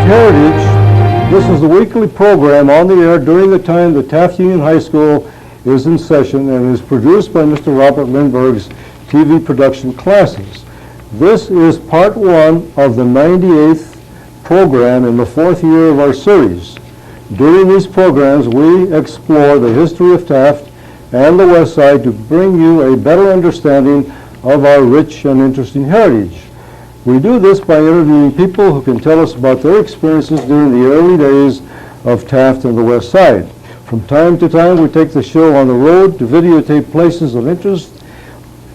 Heritage, this is the weekly program on the air during the time that Taft Union High School is in session and is produced by Mr. Robert Lindbergh's TV production classes. This is part one of the 98th program in the fourth year of our series. During these programs, we explore the history of Taft and the West Side to bring you a better understanding of our rich and interesting heritage. We do this by interviewing people who can tell us about their experiences during the early days of Taft and the West Side. From time to time, we take the show on the road to videotape places of interest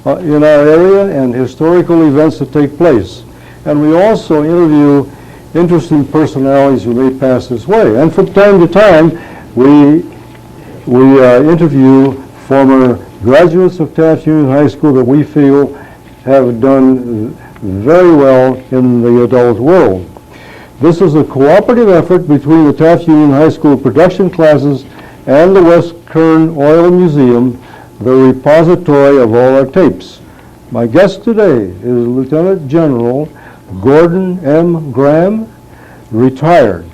in our area and historical events that take place. And we also interview interesting personalities who may pass this way. And from time to time, we interview former graduates of Taft Union High School that we feel have done very well in the adult world. This is a cooperative effort between the Taft Union High School production classes and the West Kern Oil Museum, the repository of all our tapes. My guest today is Lieutenant General Gordon M. Graham, retired,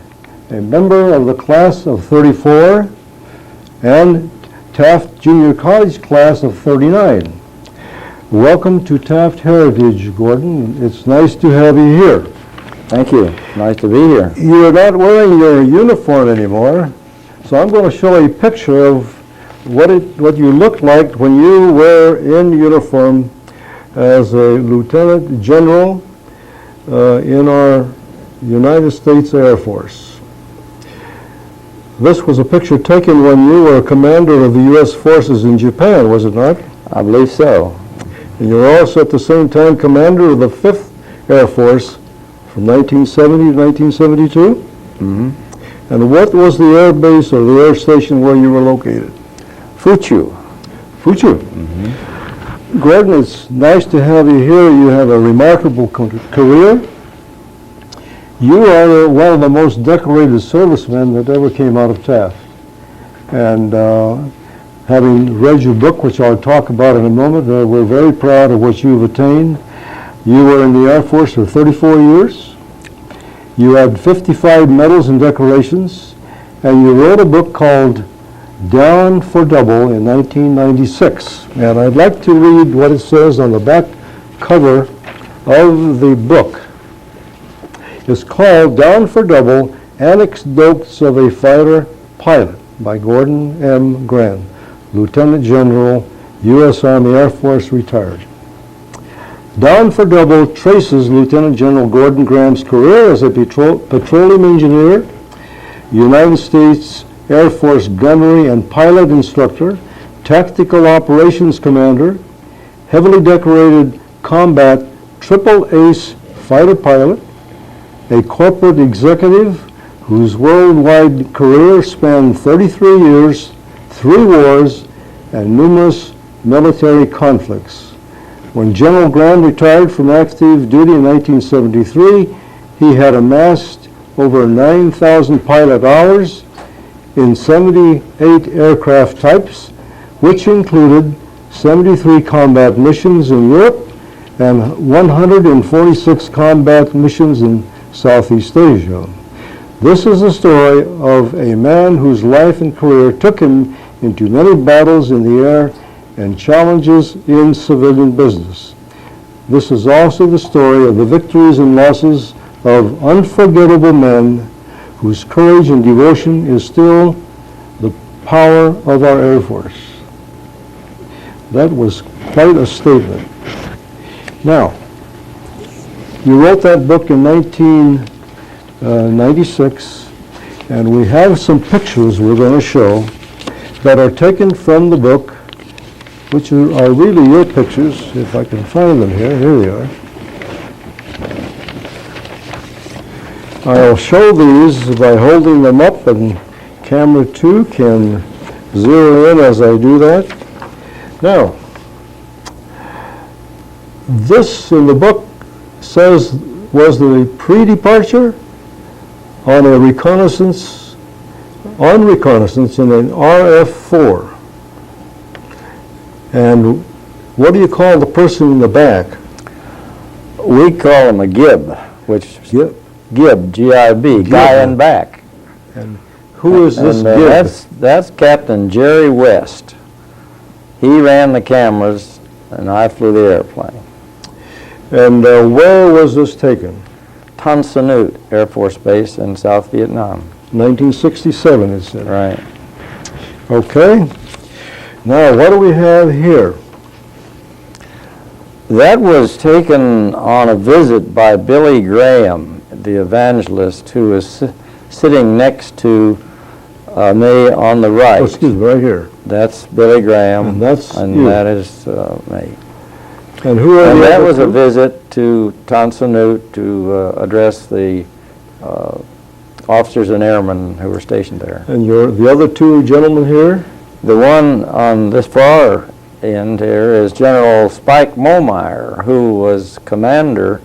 a member of the class of 34 and Taft Junior College class of 39. Welcome to Taft Heritage, Gordon. It's nice to have you here. Thank you. Nice to be here. You're not wearing your uniform anymore, so I'm going to show a picture of what you looked like when you were in uniform as a Lieutenant General in our United States Air Force. This was a picture taken when you were a commander of the U.S. forces in Japan, was it not? I believe so. And you were also at the same time commander of the 5th Air Force from 1970 to 1972? Mm-hmm. And what was the air base or the air station where you were located? Fuchu. Fuchu. Mm-hmm. Gordon, it's nice to have you here. You have a remarkable career. You are one of the most decorated servicemen that ever came out of Taft. And having read your book, which I'll talk about in a moment, we're very proud of what you've attained. You were in the Air Force for 34 years. You had 55 medals and decorations, and you wrote a book called Down for Double in 1996. And I'd like to read what it says on the back cover of the book. It's called Down for Double, Anecdotes of a Fighter Pilot by Gordon M. Graham, Lieutenant General, U.S. Army Air Force, retired. Down for Double traces Lieutenant General Gordon Graham's career as a petroleum engineer, United States Air Force gunnery and pilot instructor, tactical operations commander, heavily decorated combat triple ace fighter pilot, a corporate executive whose worldwide career spanned 33 years, 3 wars, and numerous military conflicts. When General Graham retired from active duty in 1973, he had amassed over 9,000 pilot hours in 78 aircraft types, which included 73 combat missions in Europe and 146 combat missions in Southeast Asia. This is the story of a man whose life and career took him into many battles in the air and challenges in civilian business. This is also the story of the victories and losses of unforgettable men whose courage and devotion is still the power of our Air Force. That was quite a statement. Now, you wrote that book in 1996, and we have some pictures we're going to show that are taken from the book, which are really your pictures, if I can find them here. Here they are. I'll show these by holding them up, and camera 2 can zero in as I do that. Now, this in the book says was the pre-departure on reconnaissance in an RF-4. And what do you call the person in the back? We call him a gib, which Gib. Gib, G-I-B, guy in back. Who is this And, Gib? that's Captain Jerry West. He ran the cameras, and I flew the airplane. And where was this taken? Tan Son Nhut Air Force Base in South Vietnam. 1967, it said. Right. Okay. Now, what do we have here? That was taken on a visit by Billy Graham, the evangelist, who was sitting next to me on the right. Oh, excuse me, right here. That's Billy Graham, And that's you. that is me. And who are And the that other was a two? visit to Tan Son Nhut to address the officers and airmen who were stationed there. And the other two gentlemen here? The one on this far end here is General Spike Momeyer, who was commander.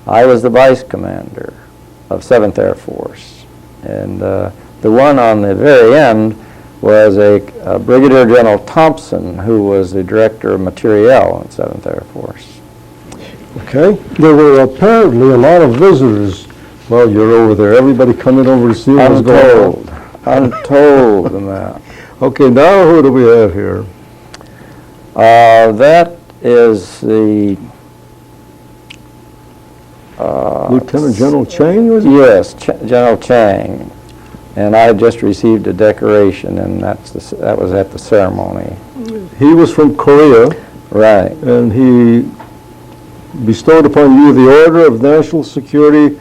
I was the vice commander of 7th Air Force. And the one on the very end was a Brigadier General Thompson, who was the director of materiel in 7th Air Force. Okay. There were apparently a lot of visitors while you're over there. Everybody coming over to see what was going on. Untold amount. Okay, now who do we have here? That is the Lieutenant General Chang, was it? yes, General Chang, and I just received a decoration, and that was at the ceremony. He was from Korea, Right. and he bestowed upon you the Order of National Security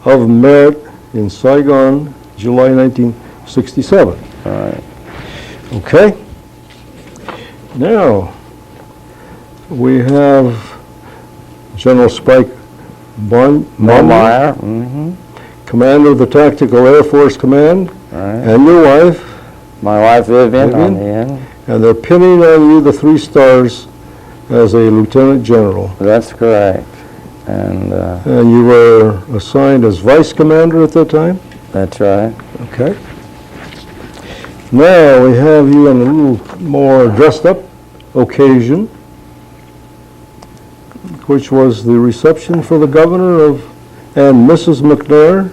of Merit in Saigon, July 1967. Right. Okay. Now, we have General Spike Momeyer. Mm-hmm. Commander of the Tactical Air Force Command, Right. and your wife, My wife Vivian on Vivian? the end. and they're pinning on you the 3 stars as a Lieutenant General. That's correct. And And you were assigned as Vice Commander at that time? that's right. Okay. Now we have you on a little more dressed up occasion, which was the reception for the governor of and Mrs. McNair,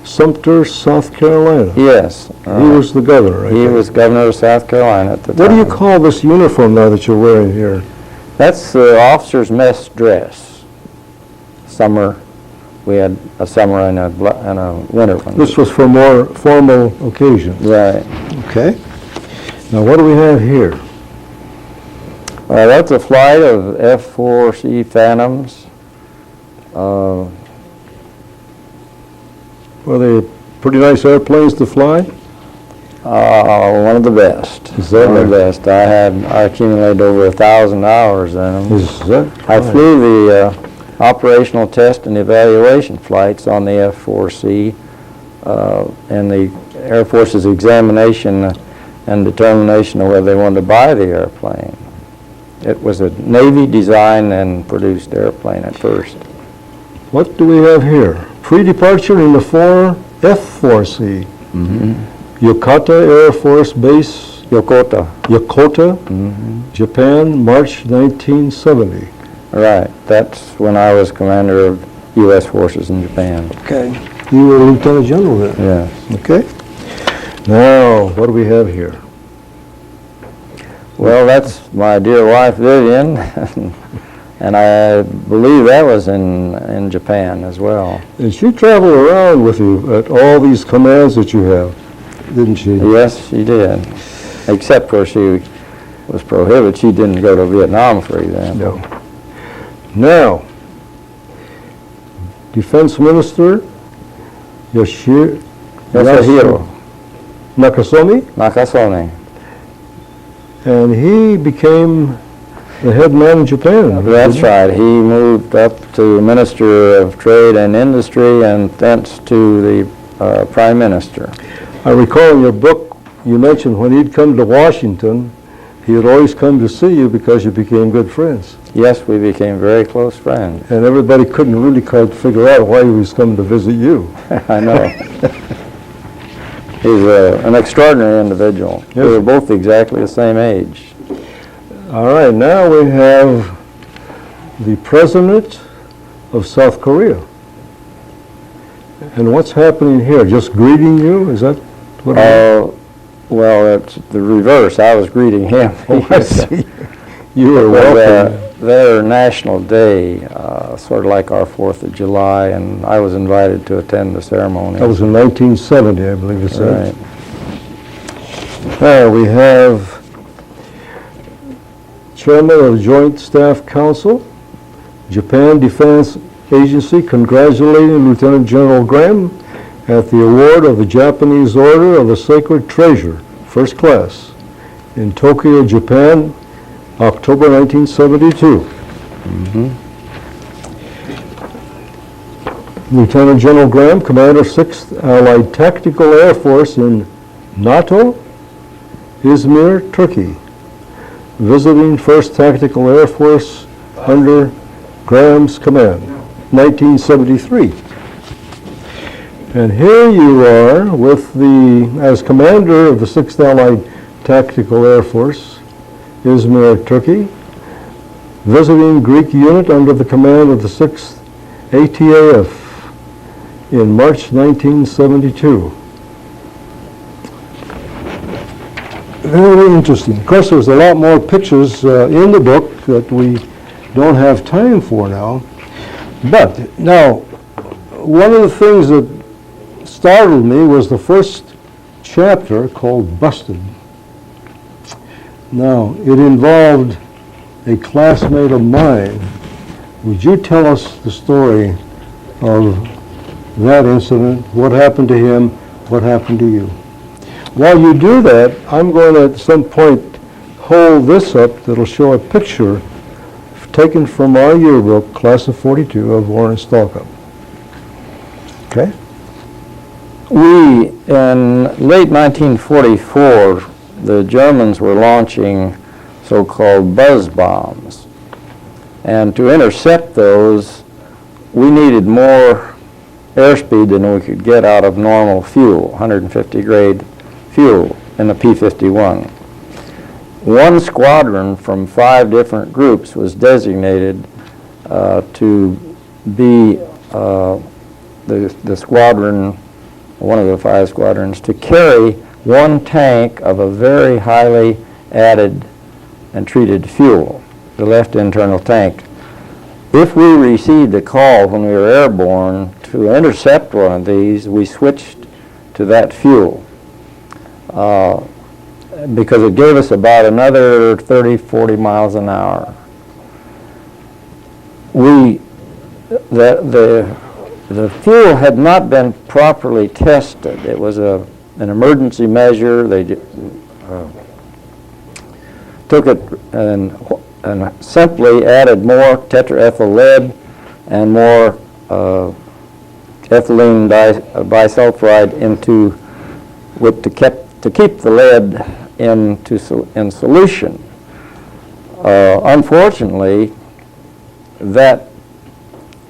Sumter, South Carolina. Yes. He was the governor, right? He there. was governor of South Carolina at the time. What do you call this uniform now that you're wearing here? That's the officer's mess dress. Summer, we had a summer and a winter one. This was for more formal occasions. Right. Okay. Now what do we have here? That's a flight of F-4C Phantoms. Were they pretty nice airplanes to fly? One of the best. Is that one of the right? best. I accumulated over 1,000 hours in them. Is that I right? flew the operational test and evaluation flights on the F-4C and the Air Force's examination and determination of whether they wanted to buy the airplane. It was a Navy designed and produced airplane at first. What do we have here? Pre-departure in the F-4C. Mm-hmm. Yokota Air Force Base, Yokota. Yokota, Mm-hmm. Japan, March 1970. Right. That's when I was commander of U.S. forces in Japan. Okay. You were Lieutenant General then? Yes. Okay. Now, what do we have here? Well, that's my dear wife Vivian, and I believe that was in Japan as well. And she traveled around with you at all these commands that you have, didn't she? Yes, she did. Except where she was prohibited. She didn't go to Vietnam, for example. No. Now, Defense Minister Yoshihiro Nakasone, Nakasone. and he became the head man in Japan. That's right. He moved up to Minister of Trade and Industry and thence to the Prime Minister. I recall in your book you mentioned when he'd come to Washington, he would always come to see you because you became good friends. Yes, we became very close friends. And everybody couldn't really quite figure out why he was coming to visit you. I know. He's an extraordinary individual. Yes. We were both exactly the same age. All right, now we have the President of South Korea. And what's happening here? Just greeting you? Is that what it is? Well, it's the reverse. I was greeting him. Oh, I see. You were It was, welcome. their national day, sort of like our 4th of July, and I was invited to attend the ceremony. That was in 1970, I believe it said. Right. We have Chairman of the Joint Staff Council, Japan Defense Agency, congratulating Lieutenant General Graham at the award of the Japanese Order of the Sacred Treasure, First Class, in Tokyo, Japan, October 1972. Lieutenant General Graham, Commander 6th Allied Tactical Air Force in NATO, Izmir, Turkey, visiting 1st Tactical Air Force under Graham's command, 1973. And here you are with as commander of the 6th Allied Tactical Air Force, Izmir, Turkey, visiting Greek unit under the command of the 6th ATAF in March 1972. Very interesting. Of course, there's a lot more pictures in the book that we don't have time for now. But now, one of the things that startled me was the first chapter called Busted. Now, it involved a classmate of mine. Would you tell us the story of that incident? What happened to him? What happened to you? While you do that, I'm going to at some point hold this up that'll show a picture taken from our yearbook, Class of 42, of Warren Stalkup. Okay? In late 1944, the Germans were launching so-called buzz bombs. And to intercept those, we needed more airspeed than we could get out of normal fuel, 150 grade fuel in the P-51. One squadron from 5 different groups was designated to be the squadron, one of the 5 squadrons, to carry one tank of a very highly added and treated fuel, the left internal tank. If we received a call when we were airborne to intercept one of these, we switched to that fuel because it gave us about another 30, 40 miles an hour. The fuel had not been properly tested. It was an emergency measure. They took it and simply added more tetraethyl lead and more ethylene bisulfide into to keep the lead in solution. Unfortunately, that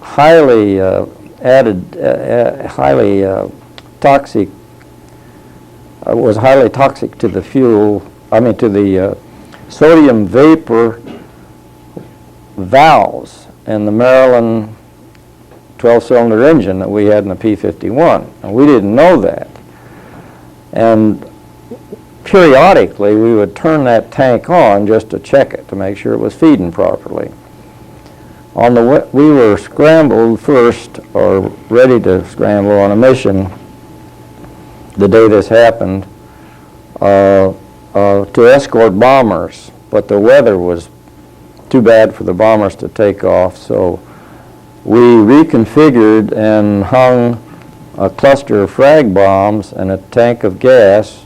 highly toxic was highly toxic to the fuel. To the sodium vapor valves in the Maryland 12-cylinder engine that we had in the P-51, and we didn't know that. And periodically, we would turn that tank on just to check it, to make sure it was feeding properly. We were scrambled first, or ready to scramble on a mission the day this happened, to escort bombers, but the weather was too bad for the bombers to take off, so we reconfigured and hung a cluster of frag bombs and a tank of gas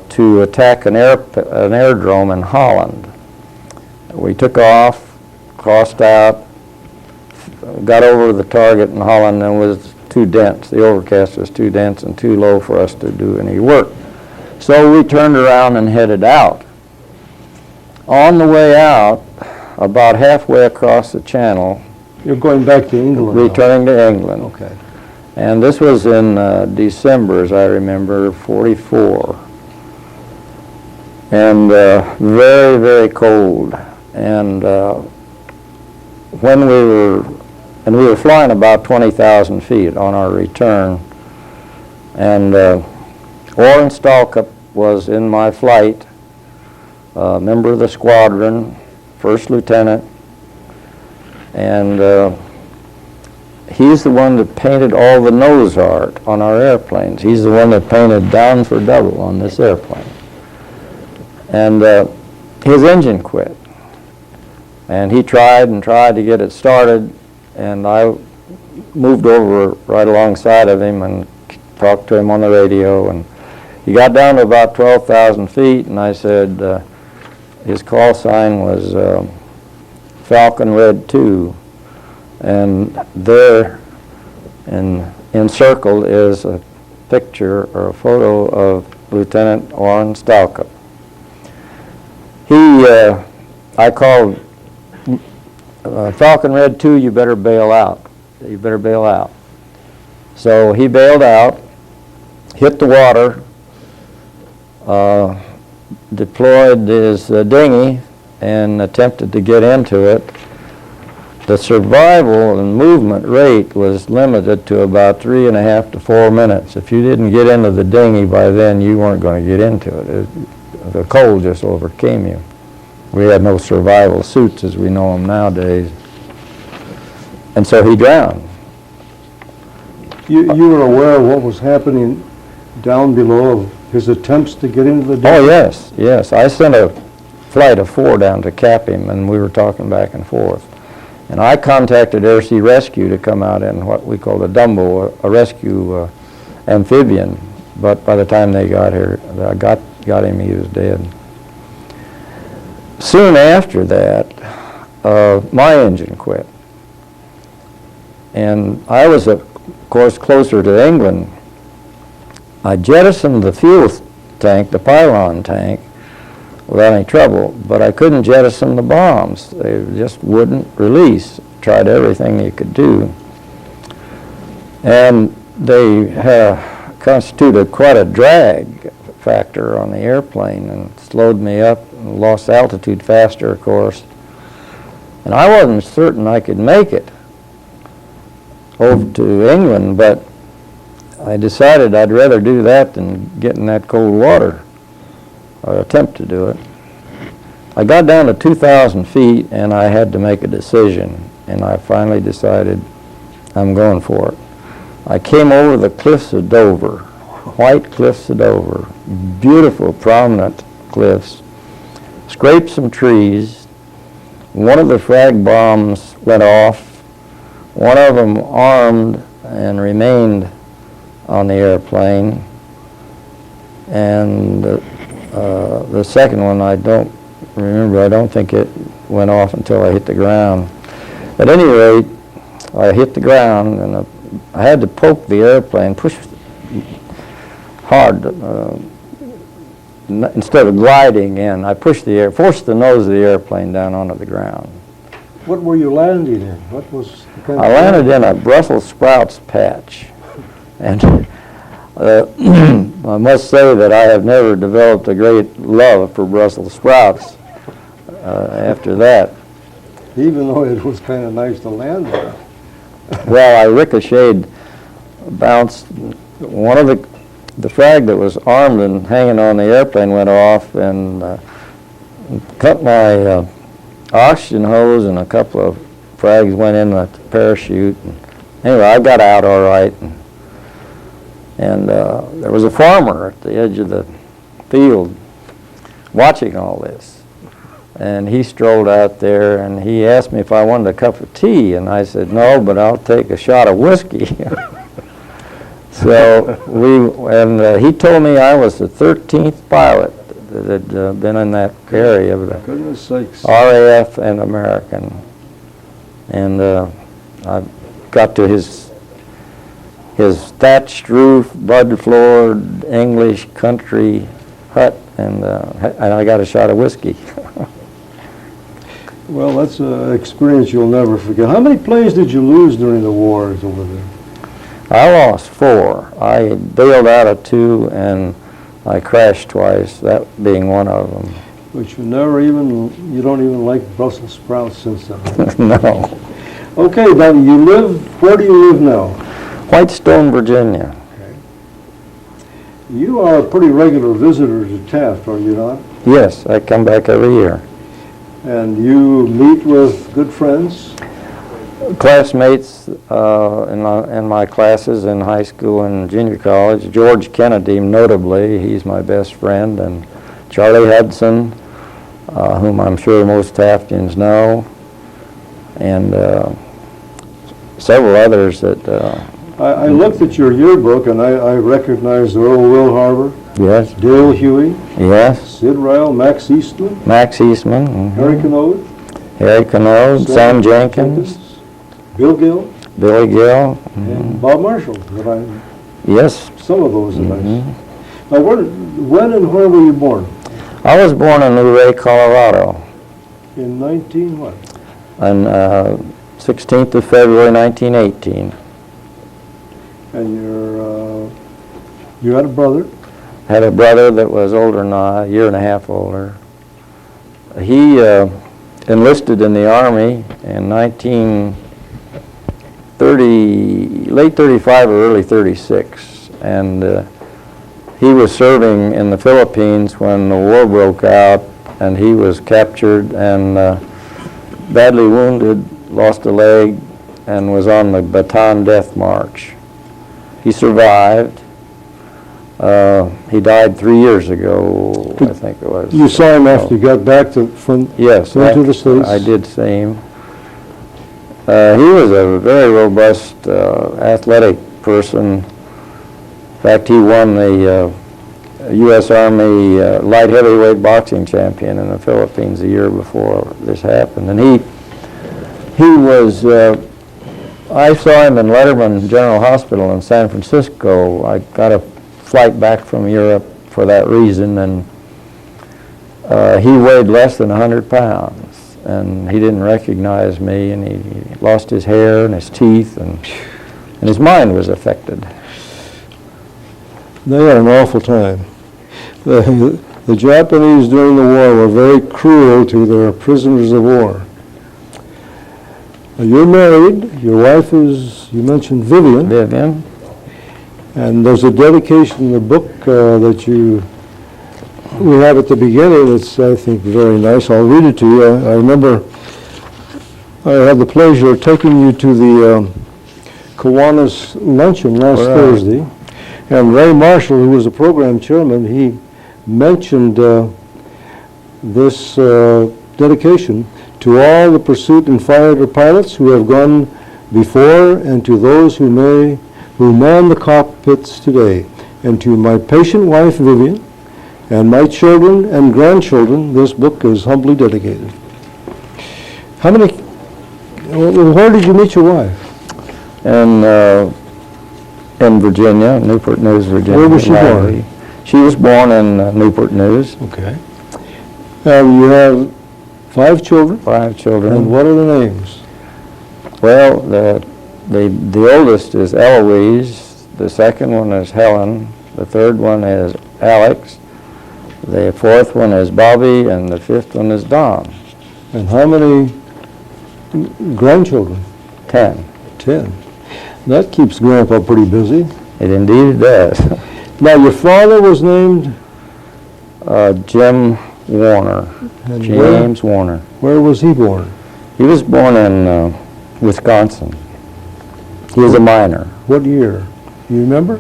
to attack an airdrome in Holland. We took off, crossed out, got over the target in Holland, and was too dense. The overcast was too dense and too low for us to do any work. So we turned around and headed out. On the way out, about halfway across the channel, You're going back to England now. returning to England. Okay. And this was in December, as I remember, 44. And very, very cold. And when we were and we were flying about 20,000 feet on our return. And Warren Stalcup was in my flight, member of the squadron, first lieutenant, and he's the one that painted all the nose art on our airplanes. He's the one that painted down for double on this airplane. And his engine quit. And he tried and tried to get it started, and I moved over right alongside of him and talked to him on the radio. And he got down to about 12,000 feet, and I said, his call sign was Falcon Red 2. And there, encircled, is a picture or a photo of Lieutenant Warren Stalcup. I called Falcon Red 2, you better bail out. You better bail out. So he bailed out, hit the water, deployed his dinghy, and attempted to get into it. The survival and movement rate was limited to about 3.5 to 4 minutes. If you didn't get into the dinghy by then, you weren't going to get into it. The cold just overcame you. We had no survival suits as we know them nowadays. And so he drowned. You were aware of what was happening down below, of his attempts to get into the dinghy? Oh, yes, yes. I sent a flight of 4 down to cap him, and we were talking back and forth. And I contacted Air Sea Rescue to come out in what we call a Dumbo, a rescue amphibian. But by the time they got here, I got him, he was dead. Soon after that, my engine quit. And I was, of course, closer to England. I jettisoned the fuel tank, the pylon tank, without any trouble, but I couldn't jettison the bombs. They just wouldn't release. Tried everything you could do. And they constituted quite a drag factor on the airplane and slowed me up and lost altitude faster, of course. And I wasn't certain I could make it over to England, but I decided I'd rather do that than get in that cold water, or attempt to do it. I got down to 2,000 feet and I had to make a decision, and I finally decided I'm going for it. I came over the cliffs of Dover, white cliffs of Dover, beautiful prominent cliffs, scraped some trees. One of the frag bombs went off, one of them armed and remained on the airplane, and the second one I don't remember. I don't think it went off until I hit the ground. At any rate, I hit the ground, and I had to poke the airplane, push hard. Instead of gliding in, I pushed forced the nose of the airplane down onto the ground. What were you landing in? What was the kind I landed in a Brussels sprouts patch. And I must say that I have never developed a great love for Brussels sprouts after that. Even though it was kind of nice to land there. Well, I ricocheted, bounced. One of the frag that was armed and hanging on the airplane went off and cut my oxygen hose, and a couple of frags went in the parachute. Anyway, I got out all right. And there was a farmer at the edge of the field watching all this. And he strolled out there and he asked me if I wanted a cup of tea. And I said, no, but I'll take a shot of whiskey. So he told me I was the 13th pilot that had been in that area of the Goodness sakes. RAF and American. And I got to his thatched roof, mud-floored English country hut, and I got a shot of whiskey. Well, that's an experience you'll never forget. How many planes did you lose during the wars over there? I lost 4. I bailed out of 2, and I crashed twice, that being one of them. But you don't even like Brussels sprouts since then. No. Okay, now where do you live now? Whitestone, Virginia. You are a pretty regular visitor to Taft, are you not? Yes, I come back every year. And you meet with good friends? Classmates in my classes in high school and junior college. George Kennedy, notably, he's my best friend, and Charlie Hudson, whom I'm sure most Taftians know, and several others that... I looked at your yearbook, and I recognized Earl Will Harbor, Yes. Dale Huey, Yes. Sid Ryle, Max Eastman, Max Eastman. Harry Canode, Harry Canode, Sam Jenkins, Bill Gill, Billy Gill. and Bob Marshall. Yes. Some of those are nice. Now, when and where were you born? I was born in Ouray, Colorado, In 19 what? on 16th of February, 1918. And you had a brother? Had a brother that was older than I, a year and a half older. He enlisted in the Army in late 35 or early 36, and he was serving in the Philippines when the war broke out, and he was captured and badly wounded, lost a leg, and was on the Bataan Death March. He survived. He died 3 years ago, I think it was. You saw him after you got back from Yes, to the States? I did see him. He was a very robust, athletic person. In fact, he won the U.S. Army light heavyweight boxing champion in the Philippines a year before this happened. And he was, I saw him in Letterman General Hospital in San Francisco. I got a flight back from Europe for that reason, and he weighed less than 100 pounds, and he didn't recognize me, and he lost his hair and his teeth, and his mind was affected. They had an awful time. The Japanese during the war were very cruel to their prisoners of war. You're married. Your wife is, you mentioned Vivian. Vivian? And there's a dedication in the book that we have at the beginning. It's, I think, very nice. I'll read it to you. I remember I had the pleasure of taking you to the Kiwanis luncheon last Thursday. And Ray Marshall, who was the program chairman, he mentioned this dedication to all the pursuit and fighter pilots who have gone before, and to those who man the cockpits today, and to my patient wife Vivian, and my children and grandchildren. This book is humbly dedicated. Where did you meet your wife? In Virginia, Newport News, Virginia. Where was she born? She was born in Newport News. Okay. You have 5 children? 5 children. And what are the names? Well, the oldest is Eloise, the second one is Helen, the third one is Alex, the fourth one is Bobby, and the fifth one is Don. And how many grandchildren? 10. 10. That keeps Grandpa pretty busy. It indeed does. Now, your father was named? Jim Warner. And James Warner. Where was he born? He was born in Wisconsin. He was a miner. What year? Do you remember?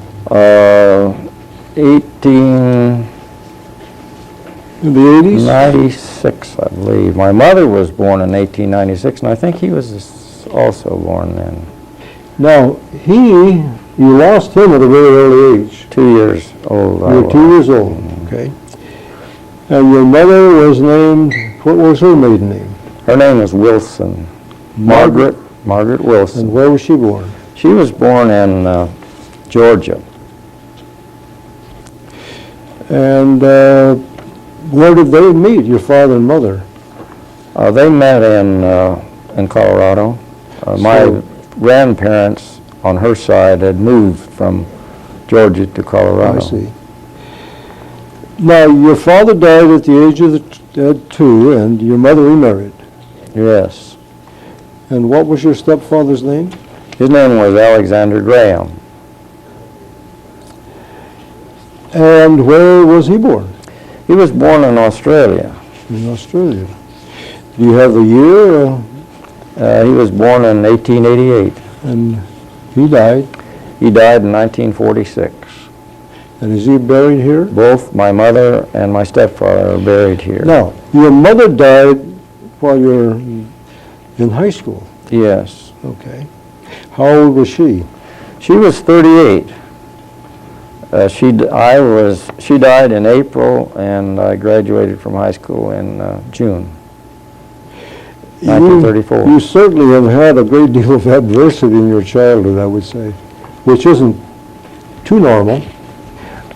1896, In the 80s? I believe. My mother was born in 1896, and I think he was also born then. Now, you lost him at a very early age. 2 years old. You were 2 years old. Okay. And your mother was named, what was her maiden name? Her name was Wilson. Margaret Wilson. And where was she born? She was born in Georgia. And where did they meet, your father and mother? They met in Colorado. My grandparents on her side had moved from Georgia to Colorado. I see. Now, your father died at the age of 2, and your mother remarried. Yes. And what was your stepfather's name? His name was Alexander Graham. And where was he born? He was born in Australia. In Australia. Do you have the year? He was born in 1888. And he died? He died in 1946. And is he buried here? Both my mother and my stepfather are buried here. Now, your mother died while you were in high school. Yes. Okay. How old was she? She was 38. She died in April, and I graduated from high school in June 1934. You certainly have had a great deal of adversity in your childhood, I would say, which isn't too normal.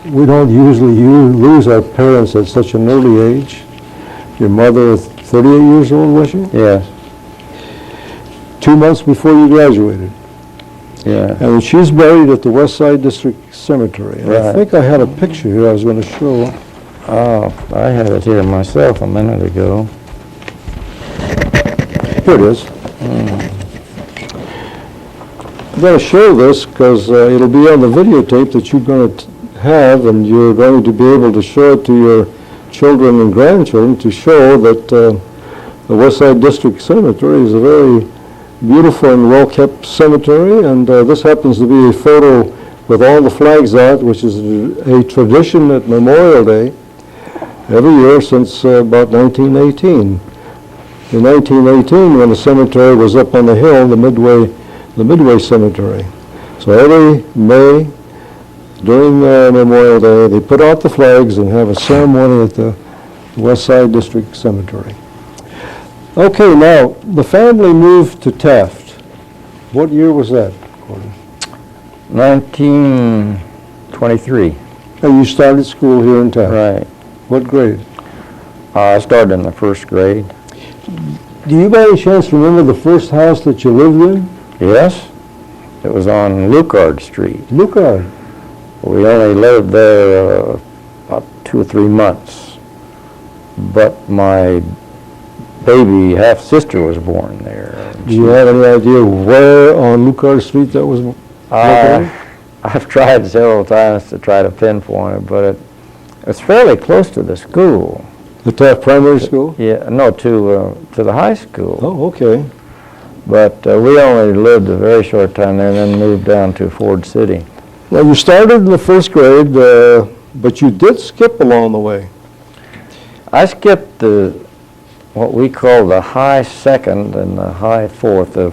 We don't usually lose our parents at such an early age. Your mother, 38 years old, was she? Yes. 2 months before you graduated. Yeah. And she's buried at the West Side District Cemetery. And I Right. think I had a picture here I was going to show. Oh, I had it here myself a minute ago. Here it is. I'm going to show this because it'll be on the videotape that you're going to have, and you're going to be able to show it to your children and grandchildren to show that the West Side District Cemetery is a very beautiful and well-kept cemetery, and this happens to be a photo with all the flags out, which is a tradition at Memorial Day every year since about 1918. In 1918, when the cemetery was up on the hill, the Midway Cemetery. So every May, during Memorial Day, they put out the flags and have a ceremony at the West Side District Cemetery. Okay, now, the family moved to Taft. What year was that, Gordon? 1923. And you started school here in Taft? Right. What grade? I started in the first grade. Do you by any chance remember the first house that you lived in? Yes. It was on Lucard Street. Lucard. We only lived there about 2 or 3 months. But my baby half-sister was born there. Do you have any idea where on Lucard Street that was located? I've tried several times to try to pinpoint it, but it's fairly close to the school. The Taft Primary School? Yeah, no, to the high school. Oh, okay. But we only lived a very short time there and then moved down to Ford City. Well, you started in the first grade, but you did skip along the way. I skipped what we call the high second and the high fourth. The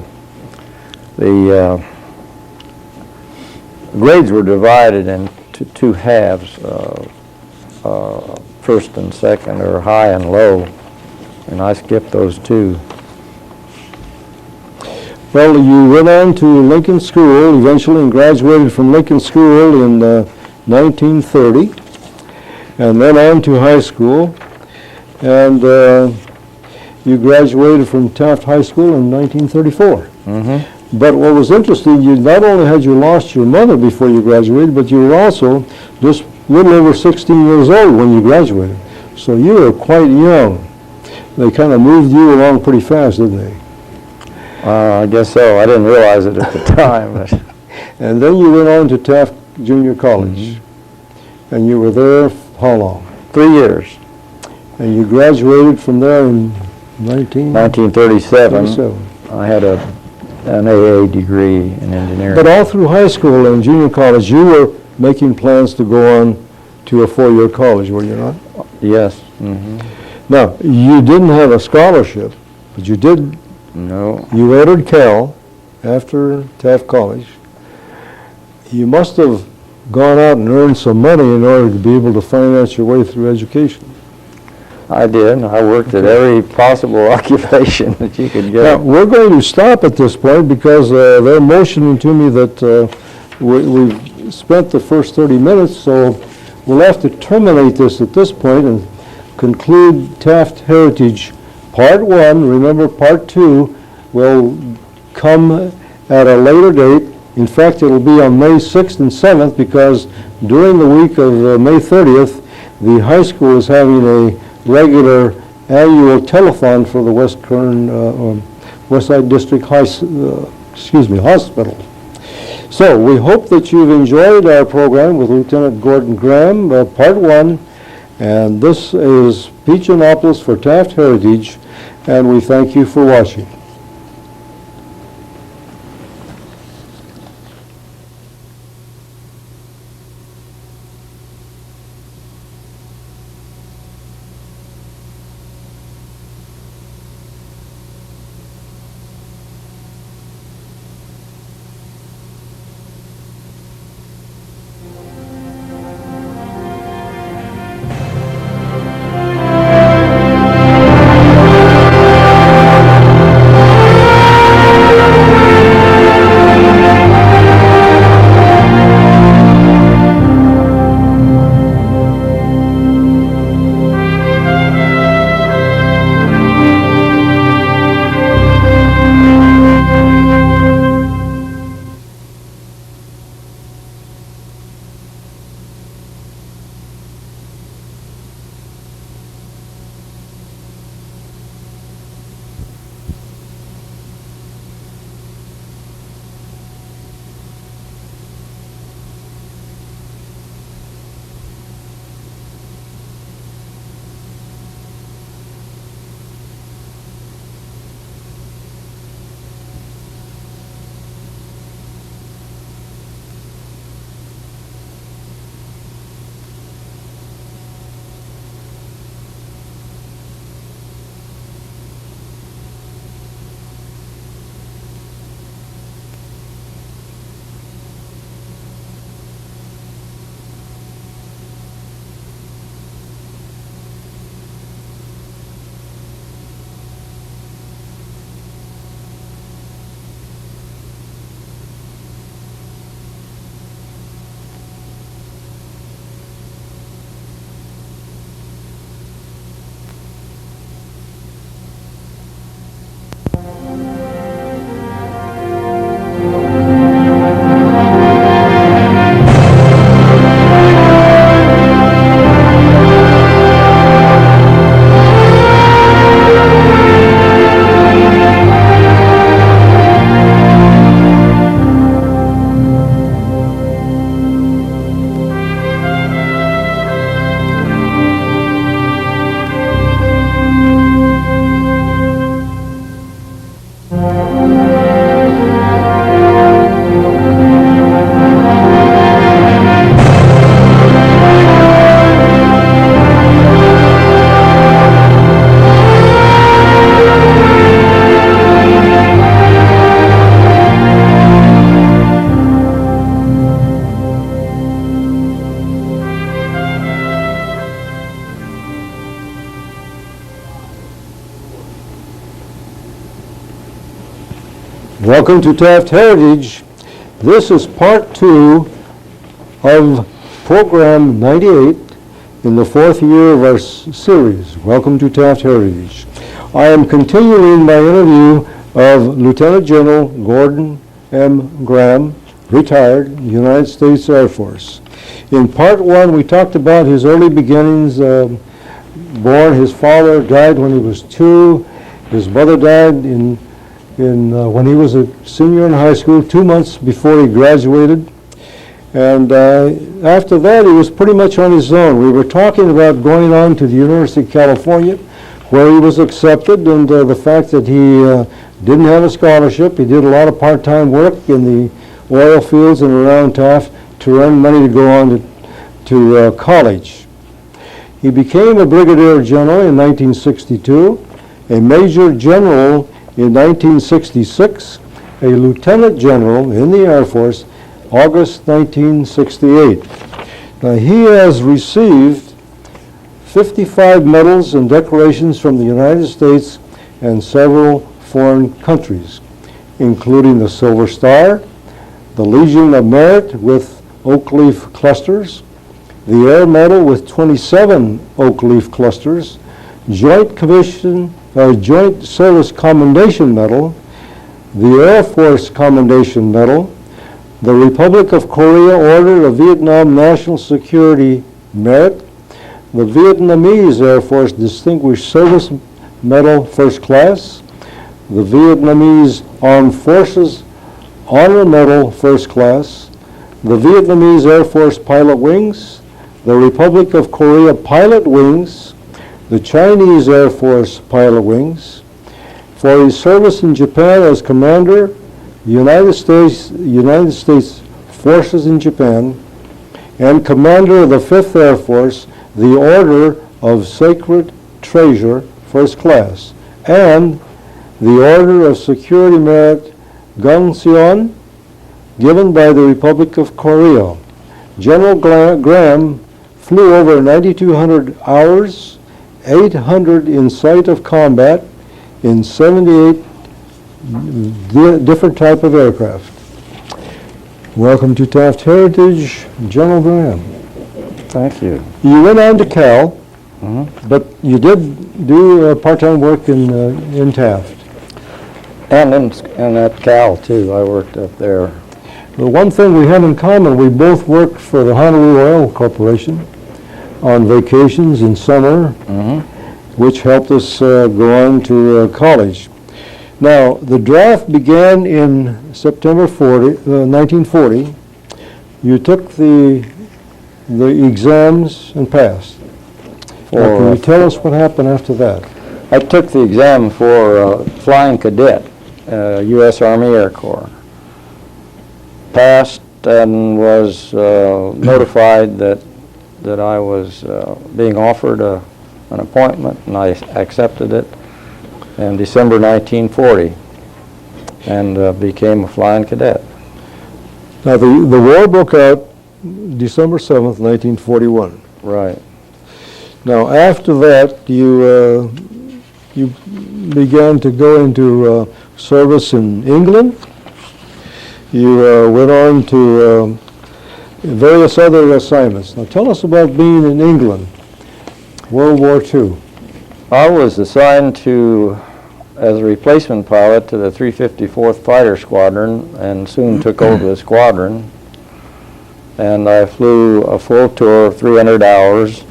grades were divided into 2 halves, first and second, or high and low, and I skipped those 2. Well, you went on to Lincoln School eventually and graduated from Lincoln School in 1930, and then on to high school, and you graduated from Taft High School in 1934. Mm-hmm. But what was interesting, you not only had you lost your mother before you graduated, but you were also just a little over 16 years old when you graduated. So you were quite young. They kind of moved you along pretty fast, didn't they? I guess so. I didn't realize it at the time. But And then you went on to Taft Junior College. Mm-hmm. And you were there how long? 3 years. And you graduated from there in 1937. 37. I had an AA degree in engineering. But all through high school and junior college, you were making plans to go on to a 4-year college, were you not? Yes. Mm-hmm. Now, you didn't have a scholarship, but you did. No. You entered Cal after Taft College. You must have gone out and earned some money in order to be able to finance your way through education. I did. I worked at every possible occupation that you could Now, get. we're going to stop at this point because they're motioning to me that we've spent the first 30 minutes, so we'll have to terminate this at this point and conclude Taft Heritage Part 1. Remember, Part 2 will come at a later date. In fact, it'll be on May 6th and 7th because during the week of May 30th, the high school is having a regular annual telethon for the West Kern Westside District Hospital. So we hope that you've enjoyed our program with Lieutenant Gordon Graham, Part 1, and this is Gianopulos for Taft Heritage, and we thank you for watching. Welcome to Taft Heritage. This is part 2 of program 98 in the 4th year of our series. Welcome to Taft Heritage. I am continuing my interview of Lieutenant General Gordon M. Graham, retired, United States Air Force. In part 1, we talked about his early beginnings. His father died when he was 2. His mother died when he was a senior in high school, 2 months before he graduated. And after that, he was pretty much on his own. We were talking about going on to the University of California, where he was accepted, and the fact that he didn't have a scholarship. He did a lot of part-time work in the oil fields and around Taft to earn money to go on to college. He became a brigadier general in 1962, a major general in 1966, a lieutenant general in the Air Force, August 1968. Now, he has received 55 medals and decorations from the United States and several foreign countries, including the Silver Star, the Legion of Merit with oak leaf clusters, the Air Medal with 27 oak leaf clusters, Joint Service Commendation Medal, the Air Force Commendation Medal, the Republic of Korea Order of Vietnam National Security Merit, the Vietnamese Air Force Distinguished Service Medal First Class, the Vietnamese Armed Forces Honor Medal First Class, the Vietnamese Air Force Pilot Wings, the Republic of Korea Pilot Wings, the Chinese Air Force Pilot Wings, for his service in Japan as Commander, United States Forces in Japan, and Commander of the 5th Air Force, the Order of Sacred Treasure First Class, and the Order of Security Merit Gangseon, given by the Republic of Korea. General Graham flew over 9,200 hours, 800 in sight of combat, in 78 different type of aircraft. Welcome to Taft Heritage, General Graham. Thank you. You went on to Cal, but you did do part-time work in Taft. And at Cal, too. I worked up there. The one thing we have in common, we both worked for the Honolulu Oil Corporation on vacations in summer, which helped us go on to college. Now, the draft began in September 1940. You took the exams and passed. Now, can you tell us what happened after that? I took the exam for flying cadet, U.S. Army Air Corps. Passed and was notified that I was being offered an appointment, and I accepted it in December 1940 and became a flying cadet. Now, the war broke out December 7th, 1941. Right. Now, after that, you began to go into service in England. You went on to various other assignments. Now, tell us about being in England, World War II. I was assigned as a replacement pilot to the 354th Fighter Squadron and soon took over the squadron. And I flew a full tour of 300 hours.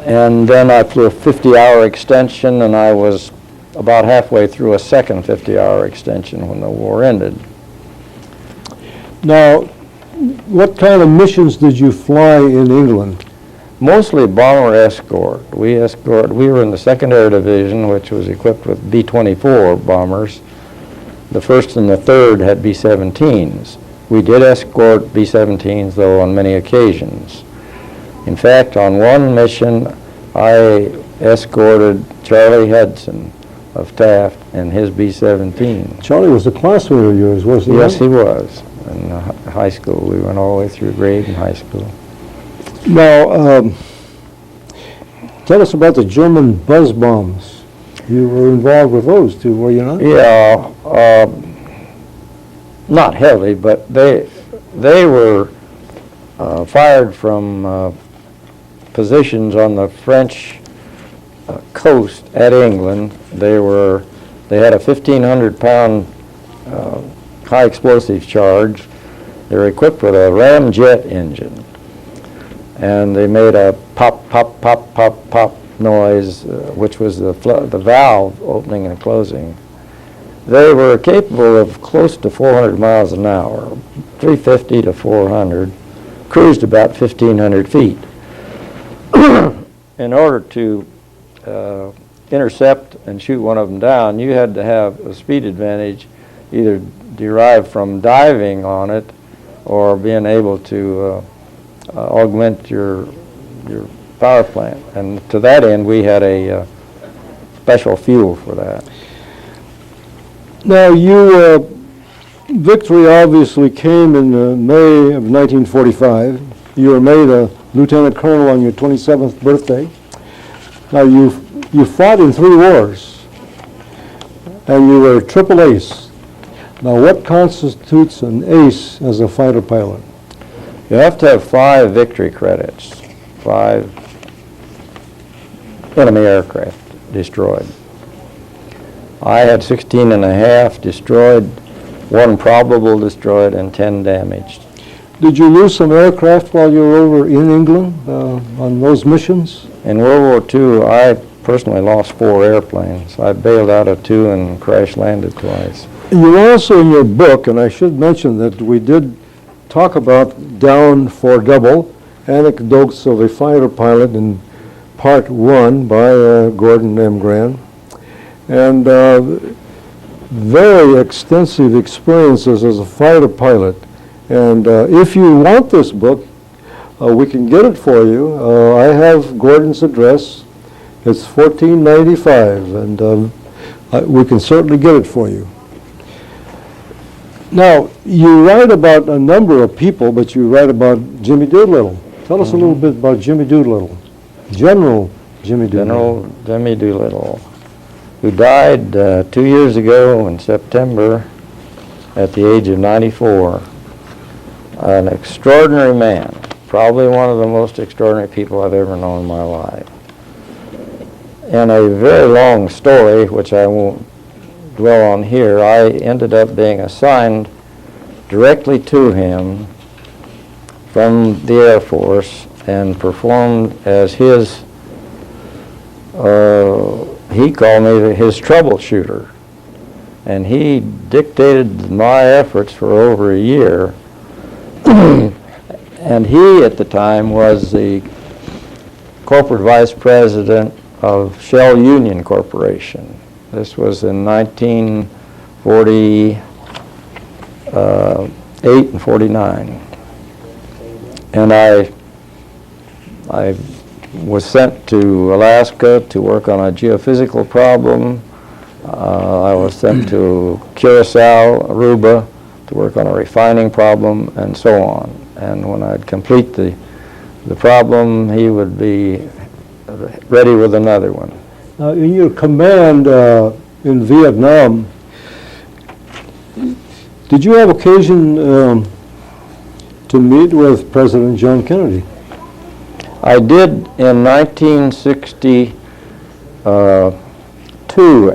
And then I flew a 50-hour extension, and I was about halfway through a second 50-hour extension when the war ended. Now, what kind of missions did you fly in England? Mostly bomber escort. We were in the 2nd Air Division, which was equipped with B-24 bombers. The 1st and the 3rd had B-17s. We did escort B-17s, though, on many occasions. In fact, on one mission, I escorted Charlie Hudson of Taft and his B-17. Charlie was a classmate of yours, wasn't he? Yes, he was. In high school. We went all the way through grade in high school. Now, tell us about the German buzz bombs. You were involved with those too, were you not? Yeah, not heavily, but they were fired from positions on the French coast at England. They had a 1,500-pound high explosive charge. They were equipped with a ramjet engine, and they made a pop, pop, pop, pop, pop noise, which was the valve opening and closing. They were capable of close to 400 miles an hour, 350 to 400, cruised about 1,500 feet. In order to intercept and shoot one of them down, you had to have a speed advantage either derived from diving on it or being able to augment your power plant. And to that end, we had a special fuel for that. Now, victory obviously came in May of 1945. You were made a lieutenant colonel on your 27th birthday. Now, you fought in 3 wars, and you were triple ace. Now, what constitutes an ace as a fighter pilot? You have to have 5 victory credits, 5 enemy aircraft destroyed. I had 16 and a half destroyed, 1 probable destroyed, and 10 damaged. Did you lose some aircraft while you were over in England on those missions? In World War II, I personally lost 4 airplanes. I bailed out of 2 and crash landed twice. You also, in your book, and I should mention that we did talk about Down for Double, Anecdotes of a Fighter Pilot in Part 1 by Gordon M. Graham, and very extensive experiences as a fighter pilot. And if you want this book, we can get it for you. I have Gordon's address. It's $14.95, and we can certainly get it for you. Now, you write about a number of people, but you write about Jimmy Doolittle. Tell us a little bit about Jimmy Doolittle, General Jimmy Doolittle. General Jimmy Doolittle, who died 2 years ago in September at the age of 94. An extraordinary man, probably one of the most extraordinary people I've ever known in my life. In a very long story, which I won't dwell on here, I ended up being assigned directly to him from the Air Force and performed as his, he called me his troubleshooter. And he dictated my efforts for over a year. And he, at the time, was the corporate vice president of Shell Union Corporation. This was in 1948 and 49. And I was sent to Alaska to work on a geophysical problem. I was sent to Curacao, Aruba, to work on a refining problem, and so on. And when I'd complete the problem, he would be ready with another one. In your command in Vietnam, did you have occasion to meet with President John Kennedy? I did in 1962,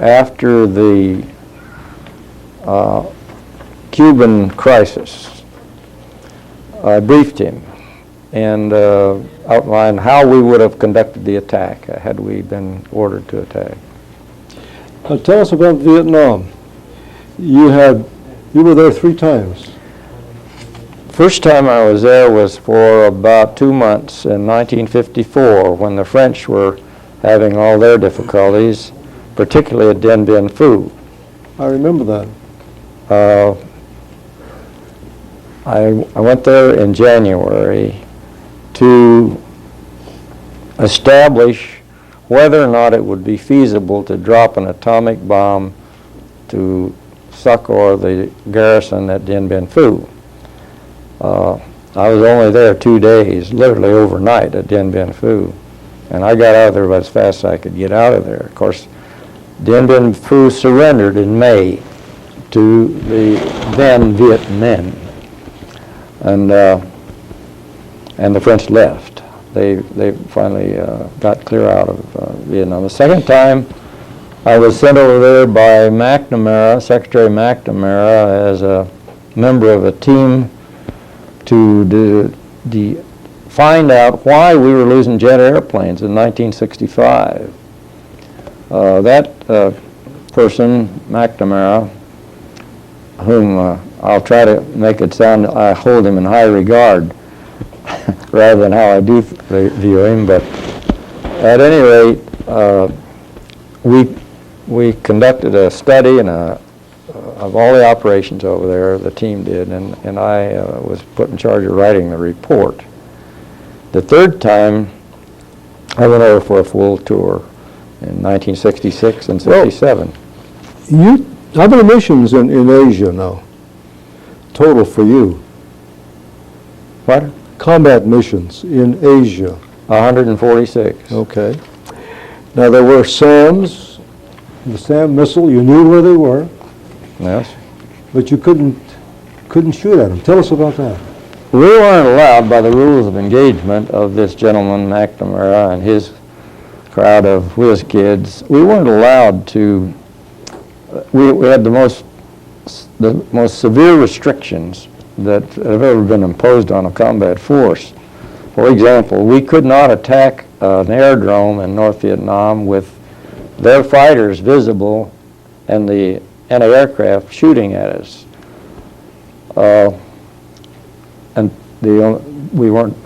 after the Cuban crisis. I briefed him and outlined how we would have conducted the attack had we been ordered to attack. Tell us about Vietnam. You were there 3 times. First time I was there was for about 2 months in 1954, when the French were having all their difficulties, particularly at Dien Bien Phu. I remember that. I went there in January to establish whether or not it would be feasible to drop an atomic bomb to succor the garrison at Dien Bien Phu. I was only there 2 days, literally overnight at Dien Bien Phu, and I got out of there about as fast as I could get out of there. Of course, Dien Bien Phu surrendered in May to the then Viet Minh, and the French left. They finally got clear out of Vietnam. The second time, I was sent over there by McNamara, Secretary McNamara, as a member of a team to find out why we were losing jet airplanes in 1965. That person, McNamara, whom I'll try to make it sound I hold him in high regard rather than how I do view him, but at any rate, we conducted a study of all the operations over there, the team did, and I was put in charge of writing the report. The third time, I went over for a full tour in 1966 and 67. How many missions in Asia now, total for you? What? Combat missions in Asia. 146. Okay. Now there were SAMs, the SAM missile, you knew where they were, Yes. but you couldn't shoot at them. Tell us about that. We weren't allowed by the rules of engagement of this gentleman, McNamara, and his crowd of whiz kids. We weren't allowed to, we had the most severe restrictions that have ever been imposed on a combat force. For example, we could not attack an aerodrome in North Vietnam with their fighters visible and the anti-aircraft shooting at us. And we weren't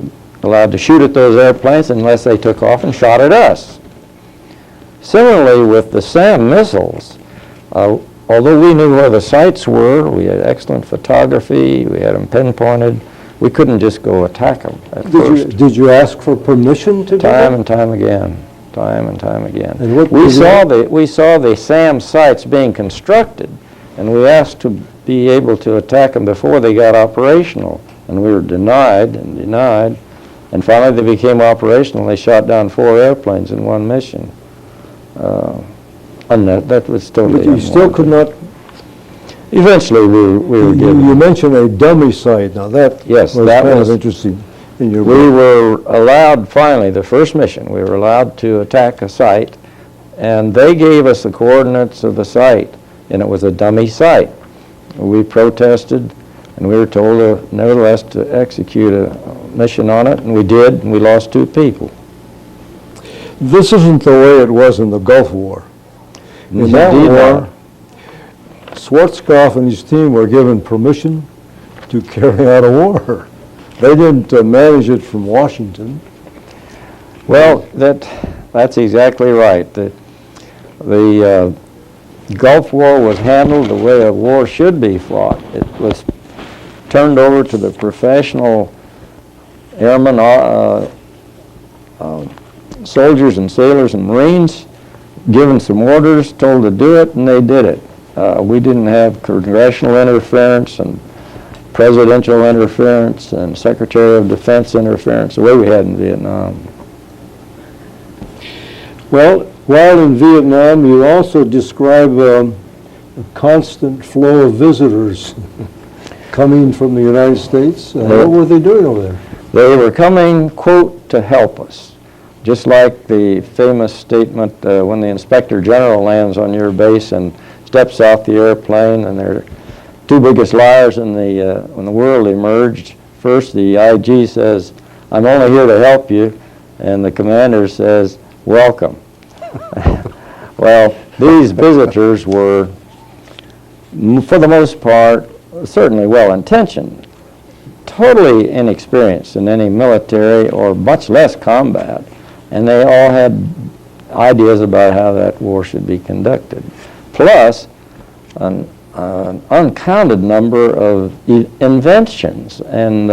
allowed to shoot at those airplanes unless they took off and shot at us. Similarly, with the SAM missiles, although we knew where the sites were, we had excellent photography, we had them pinpointed, we couldn't just go attack them at first. Did you ask for permission to do that? Time and time again. And what We saw the SAM sites being constructed, and we asked to be able to attack them before they got operational, and we were denied and denied, and finally they became operational. They shot down 4 airplanes in one mission. And that was totally But you still could not. Eventually, we were given. You mentioned a dummy site. Now that Yes, was that kind was of interesting in your We book. were allowed, finally, the first mission, we were allowed to attack a site, and they gave us the coordinates of the site, and it was a dummy site. We protested, and we were told, nevertheless, to execute a mission on it, and we did, and we lost 2 people. This isn't the way it was in the Gulf War. In that Indeed war, not. Schwarzkopf and his team were given permission to carry out a war. They didn't manage it from Washington. Well, that's exactly right. The Gulf War was handled the way a war should be fought. It was turned over to the professional airmen, soldiers and sailors and Marines, given some orders, told to do it, and they did it. We didn't have congressional interference and presidential interference and Secretary of Defense interference the way we had in Vietnam. Well, while in Vietnam, you also describe a constant flow of visitors coming from the United States. What were they doing over there? They were coming, quote, to help us. Just like the famous statement when the Inspector General lands on your base and steps off the airplane, and they're 2 biggest liars in the world emerged. First, the IG says, "I'm only here to help you," and the commander says, "Welcome." Well, these visitors were, for the most part, certainly well-intentioned, totally inexperienced in any military or much less combat, and they all had ideas about how that war should be conducted. Plus, an uncounted number of inventions and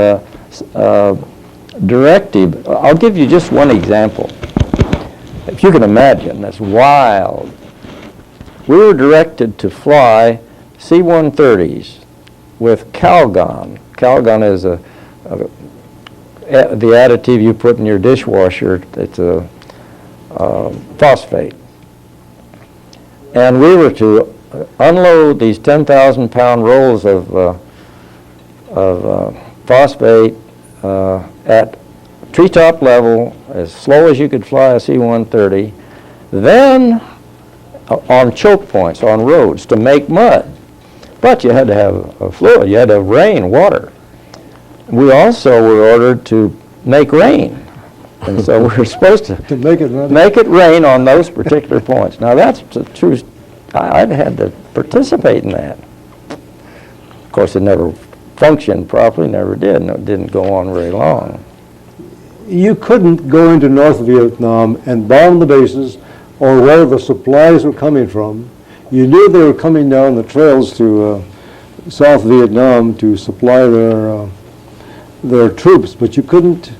directive. I'll give you just one example. If you can imagine, that's wild. We were directed to fly C-130s with Calgon. Calgon is the additive you put in your dishwasher. It's a phosphate. And we were to unload these 10,000-pound rolls of phosphate at treetop level, as slow as you could fly a C-130, then on choke points, on roads, to make mud. But you had to have a fluid, you had to have rain, water. We also were ordered to make rain. And so we were supposed to make it rain on those particular points. Now that's the true, I'd had to participate in that. Of course, it never functioned properly, never did, and it didn't go on very long. You couldn't go into North Vietnam and bomb the bases or where the supplies were coming from. You knew they were coming down the trails to South Vietnam to supply their troops, but you couldn't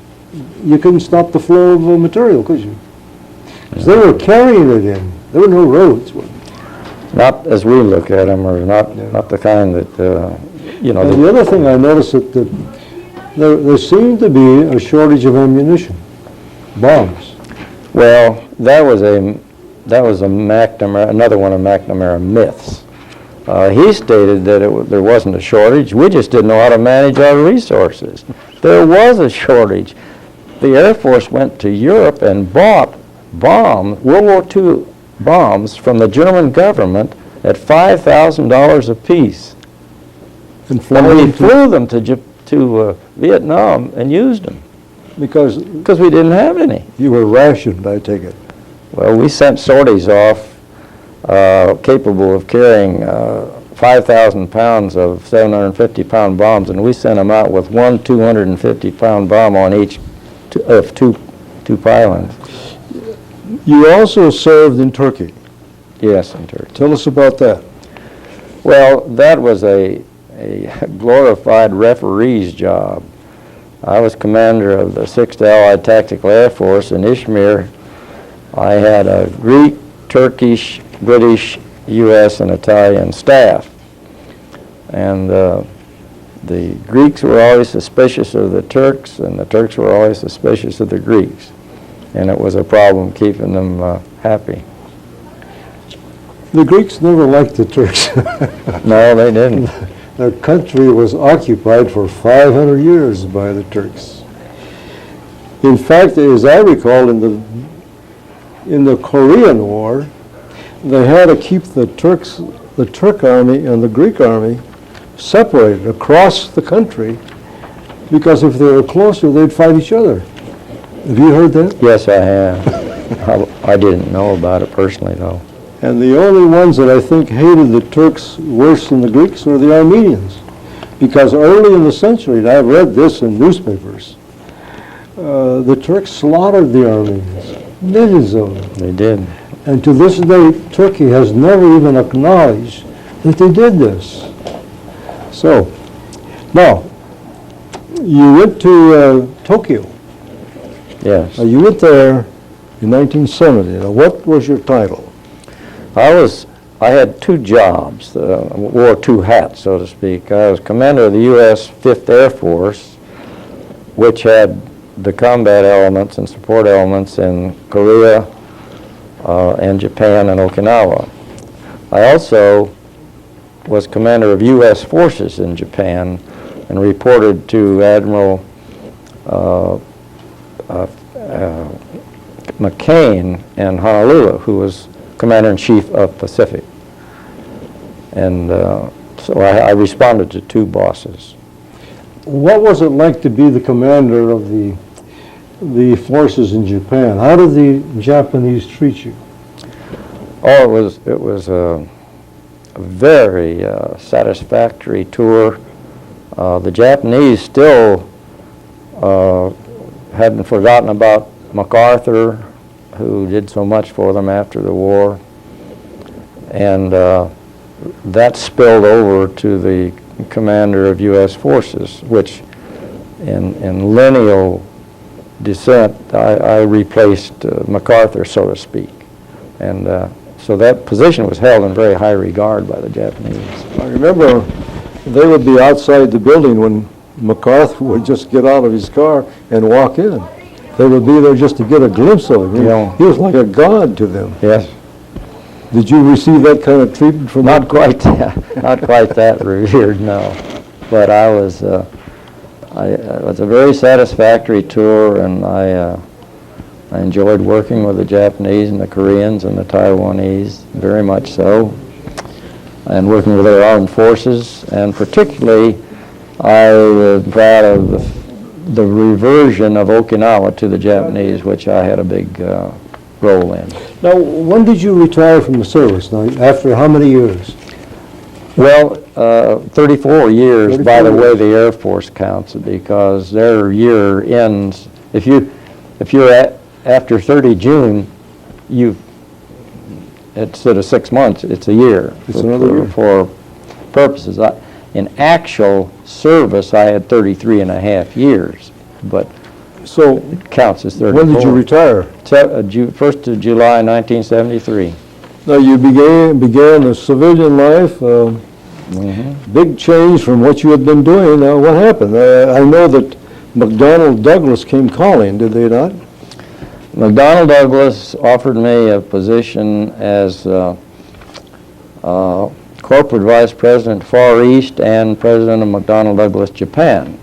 stop the flow of material, could you? Because they were carrying it in. There were no roads. Not as we look at them, or not the kind that, you know. And the other thing I noticed that there seemed to be a shortage of ammunition, bombs. Well, that was a McNamara, another one of McNamara myths. He stated that there wasn't a shortage. We just didn't know how to manage our resources. There was a shortage. The Air Force went to Europe and bought bombs, World War II bombs, from the German government at $5,000 apiece. And we flew them to Vietnam and used them. Because we didn't have any. You were rationed, I take it. Well, we sent sorties off capable of carrying 5,000 pounds of 750-pound bombs, and we sent them out with one 250-pound bomb on each of two pylons. You also served in Turkey. Yes, in Turkey. Tell us about that. Well, that was a glorified referee's job. I was commander of the 6th Allied Tactical Air Force in Izmir. I had a Greek, Turkish, British, U.S., and Italian staff. And the Greeks were always suspicious of the Turks, and the Turks were always suspicious of the Greeks. And it was a problem keeping them happy. The Greeks never liked the Turks. No, they didn't. Their country was occupied for 500 years by the Turks. In fact, as I recall, in the Korean War, they had to keep the Turk army and the Greek army separated across the country, because if they were closer, they'd fight each other. Have you heard that? Yes, I have. I didn't know about it personally, though. And the only ones that I think hated the Turks worse than the Greeks were the Armenians. Because early in the century, and I've read this in newspapers, the Turks slaughtered the Armenians, millions of them. They did. And to this day, Turkey has never even acknowledged that they did this. So, now, you went to Tokyo. Yes. You went there in 1970. Now, what was your title? I had two jobs, wore two hats, so to speak. I was commander of the U.S. 5th Air Force, which had the combat elements and support elements in Korea and Japan and Okinawa. I also was commander of U.S. forces in Japan and reported to Admiral McCain in Honolulu, who was Commander-in-Chief of Pacific. And so I responded to two bosses. What was it like to be the commander of the forces in Japan? How did the Japanese treat you? Oh, it was a very satisfactory tour. The Japanese still hadn't forgotten about MacArthur, who did so much for them after the war, and that spilled over to the commander of U.S. forces, which in lineal descent I replaced MacArthur, so to speak, and so that position was held in very high regard by the Japanese. I remember they would be outside the building when MacArthur would just get out of his car and walk in. They would be there just to get a glimpse of him. Yeah. He was like a god to them. Yes. Did you receive that kind of treatment from Not quite that revered, no. But it was a very satisfactory tour, and I enjoyed working with the Japanese and the Koreans and the Taiwanese, very much so, and working with their armed forces, and particularly I was proud of the reversion of Okinawa to the Japanese, which I had a big role in. Now, when did you retire from the service? Now, after how many years? Well, 34 years 34 by the way years. the Air Force counts it, because their year ends, if you're after 30 June, instead of 6 months, it's a year. It's another year. For purposes. In actual service, I had 33 and a half years, but So, it counts as 34. when did you retire? 1st of July, 1973. Now, you began a civilian life, big change from what you had been doing. Now, what happened? I know that McDonnell Douglas came calling, did they not? McDonnell Douglas offered me a position as corporate vice president Far East and president of McDonnell Douglas Japan.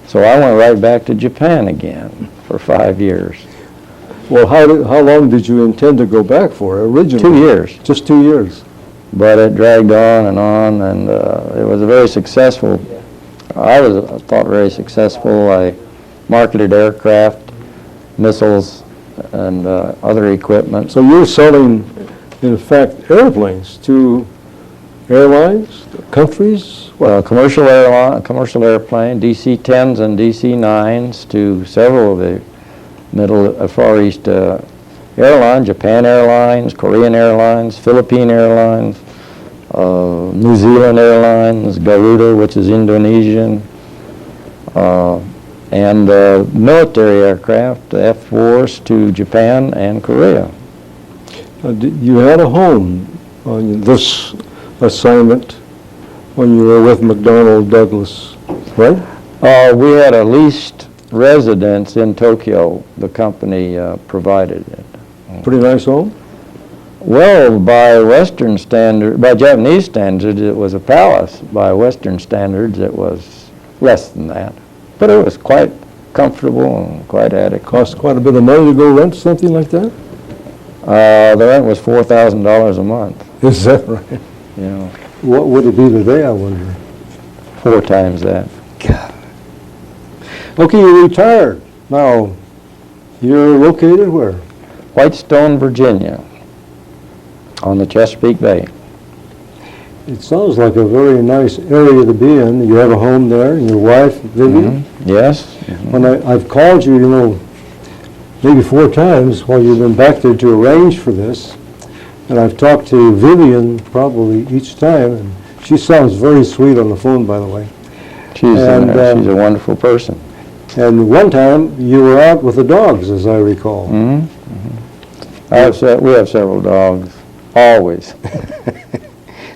So I went right back to Japan again for 5 years. Well, how long did you intend to go back for originally? 2 years. Just 2 years. But it dragged on, and it was a very successful, I thought very successful. I marketed aircraft, missiles, and other equipment. So you're selling in fact, airplanes to airlines, countries? Commercial airplane, DC-10s and DC-9s to several of the Far East airlines, Japan Airlines, Korean Airlines, Philippine Airlines, New Zealand Airlines, Garuda, which is Indonesian, and military aircraft, the F-4s to Japan and Korea. You had a home on this assignment when you were with McDonnell Douglas, right? We had a leased residence in Tokyo. The company provided it. Pretty nice home? Well, by Japanese standards, it was a palace. By Western standards, it was less than that. But it was quite comfortable and quite adequate. Cost quite a bit of money to go rent something like that? The rent was $4,000 a month. Is that right? You know, What would it be today, I wonder? 4 times that. God. Okay, you retired. Now, you're located where? Whitestone, Virginia, on the Chesapeake Bay. It sounds like a very nice area to be in. You have a home there, and your wife, Vivian? Yes. When I've called you, maybe 4 times while you've been back there to arrange for this, and I've talked to Vivian probably each time, and she sounds very sweet on the phone, by the way. She's a wonderful person. And one time, you were out with the dogs, as I recall. We have several dogs, always.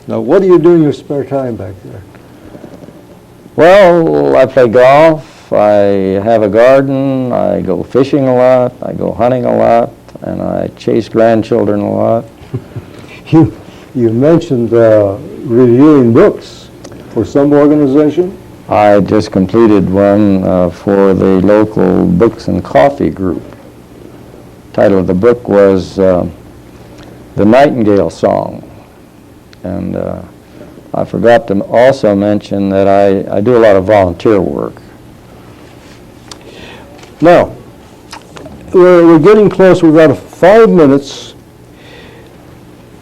Now, what do you do in your spare time back there? Well, I play golf, I have a garden, I go fishing a lot, I go hunting a lot, and I chase grandchildren a lot. You mentioned reviewing books for some organization? I just completed one for the local Books and Coffee group. Title of the book was The Nightingale Song. And I forgot to also mention that I do a lot of volunteer work. Now, we're getting close. We've got 5 minutes.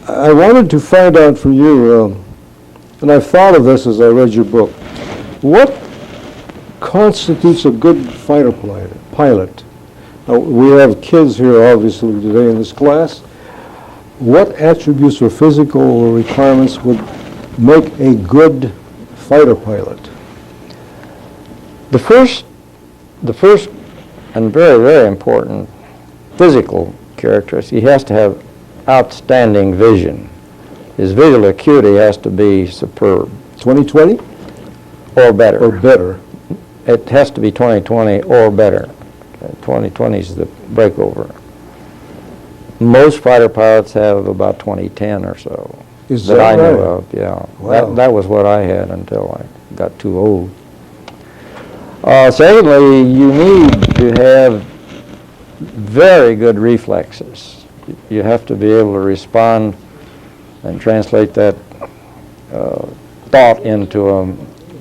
I wanted to find out from you, and I've thought of this as I read your book, what constitutes a good fighter pilot? Now, we have kids here, obviously, today in this class. What attributes or physical requirements would make a good fighter pilot? The first and very, very important physical characteristic, he has to have outstanding vision. His visual acuity has to be superb. 20/20? Or better. Or better. It has to be 20/20 or better. 20/20 is the breakover. Most fighter pilots have about 20/10 or so. Is that I right? know of, yeah. Wow. That was what I had until I got too old. Secondly, you need to have very good reflexes. You have to be able to respond and translate that thought into a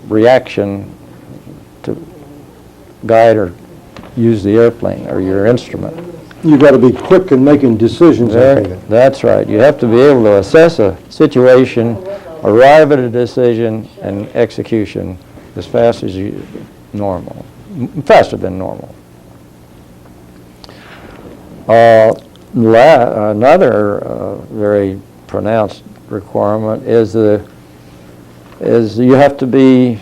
reaction to guide or use the airplane or your instrument. You've got to be quick in making decisions, I think. That's right. You have to be able to assess a situation, arrive at a decision, and execution as fast as normal, faster than normal. Another very pronounced requirement is you have to be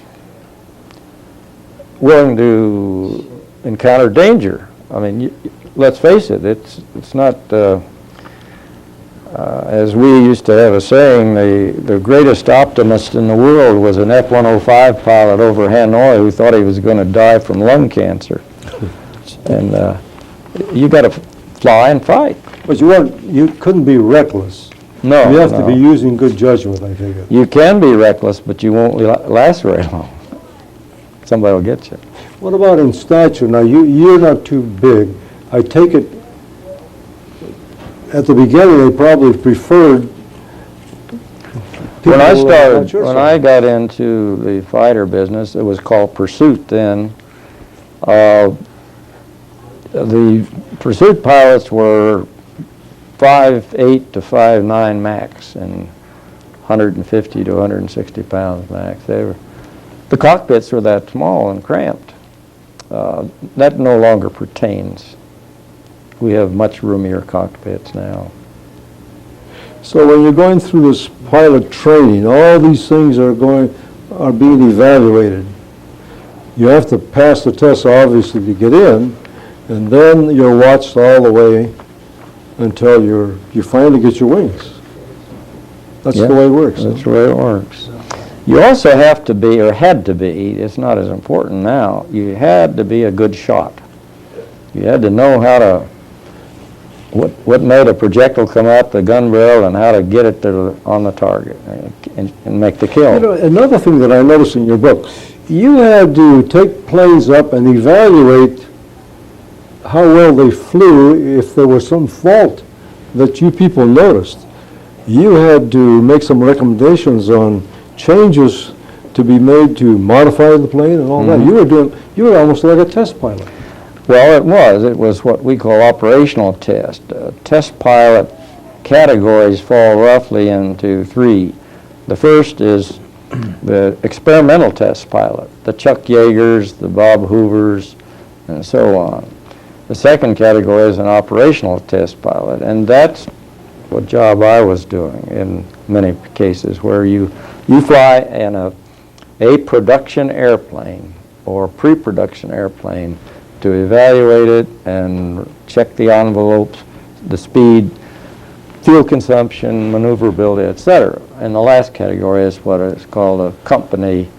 willing to encounter danger. I mean, let's face it, it's not, as we used to have a saying, the greatest optimist in the world was an F-105 pilot over Hanoi who thought he was going to die from lung cancer. And you got to fly and fight. But you couldn't be reckless. No, You have to no. be using good judgment, I think. You can be reckless, but you won't last very long. Somebody will get you. What about in stature? Now, you're not too big. I take it, at the beginning, they probably preferred When I people started, about your when size. I got into the fighter business, it was called Pursuit then. The Pursuit pilots were 5'8" to 5'9" max and 150 to 160 pounds max. The cockpits were that small and cramped. That no longer pertains. We have much roomier cockpits now. So when you're going through this pilot training, all these things are being evaluated. You have to pass the test, obviously, to get in, and then you're watched all the way until you finally get your wings. That's the way it works. That's the way it works. You also have to be, or had to be, it's not as important now, you had to be a good shot. You had to know how to, what made a projectile come out the gun barrel and how to get it on the target and make the kill. You know, another thing that I noticed in your book, you had to take planes up and evaluate how well they flew if there was some fault that you people noticed. You had to make some recommendations on changes to be made to modify the plane and all that. You were almost like a test pilot. Well, it was what we call operational test. Test pilot categories fall roughly into three. The first is the experimental test pilot, the Chuck Yeagers, the Bob Hoovers, and so on. The second category is an operational test pilot, and that's what job I was doing in many cases, where you fly in a production airplane or pre-production airplane to evaluate it and check the envelopes, the speed, fuel consumption, maneuverability, etc. And the last category is what is called a company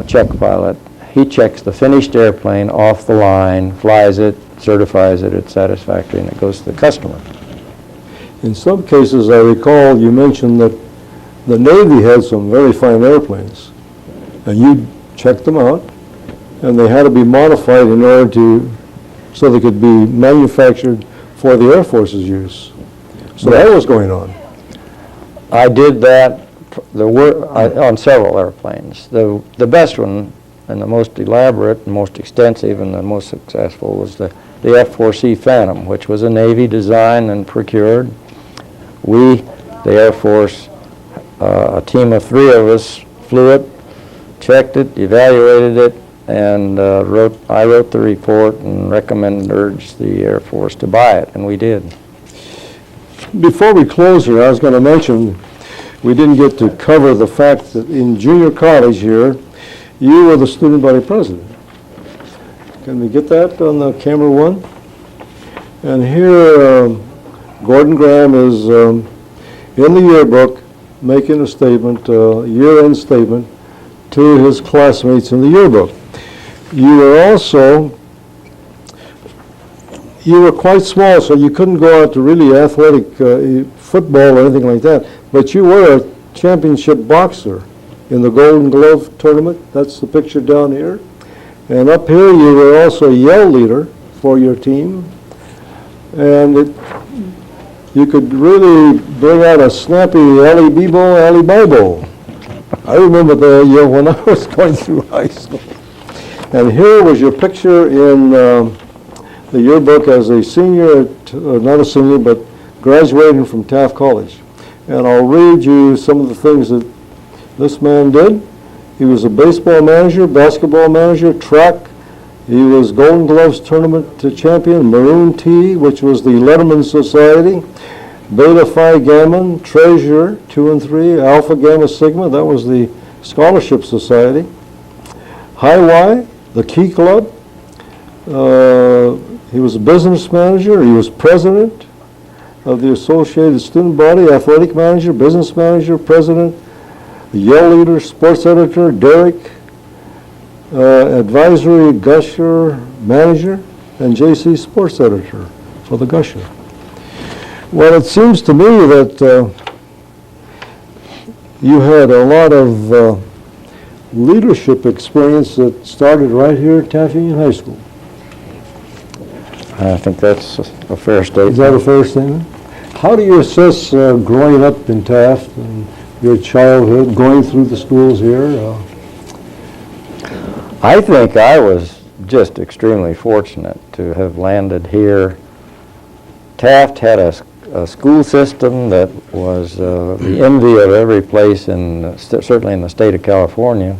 check pilot. He checks the finished airplane off the line, flies it, certifies it, it's satisfactory, and it goes to the customer. In some cases, I recall you mentioned that the Navy had some very fine airplanes, and you checked them out, and they had to be modified in order so they could be manufactured for the Air Force's use. So that was going on. I did that on several airplanes. The best one and the most elaborate and most extensive and the most successful was the F-4C Phantom, which was a Navy design and procured. We, the Air Force, a team of 3 of us, flew it, checked it, evaluated it, and I wrote the report and urged the Air Force to buy it, and we did. Before we close here, I was going to mention we didn't get to cover the fact that in junior college here, you were the student body president. Can we get that on the camera one? And here, Gordon Graham is in the yearbook making a statement, year-end statement, to his classmates in the yearbook. You were quite small, so you couldn't go out to really athletic football or anything like that, but you were a championship boxer in the Golden Glove tournament. That's the picture down here. And up here you were also a yell leader for your team, and you could really bring out a snappy Ali Bibo, Ali Bibo. I remember when I was going through high school. And here was your picture in the yearbook as a senior, not a senior, but graduating from Taft College. And I'll read you some of the things that this man did. He was a baseball manager, basketball manager, track. He was Golden Gloves tournament champion, Maroon T, which was the Letterman Society, Beta Phi Gamma, treasurer, 2 and 3, Alpha Gamma Sigma, that was the Scholarship Society, High Y, the Key Club. He was a business manager. He was president of the Associated Student Body, athletic manager, business manager, president, the Yell leader, sports editor, Derek, advisory, Gusher, manager, and JC sports editor for the Gusher. Well, it seems to me that you had a lot of leadership experience that started right here at Taft Union High School. I think that's a fair statement. Is that a fair statement? How do you assess growing up in Taft and your childhood, going through the schools here? I think I was just extremely fortunate to have landed here. Taft had a school system that was the envy of every place, certainly in the state of California.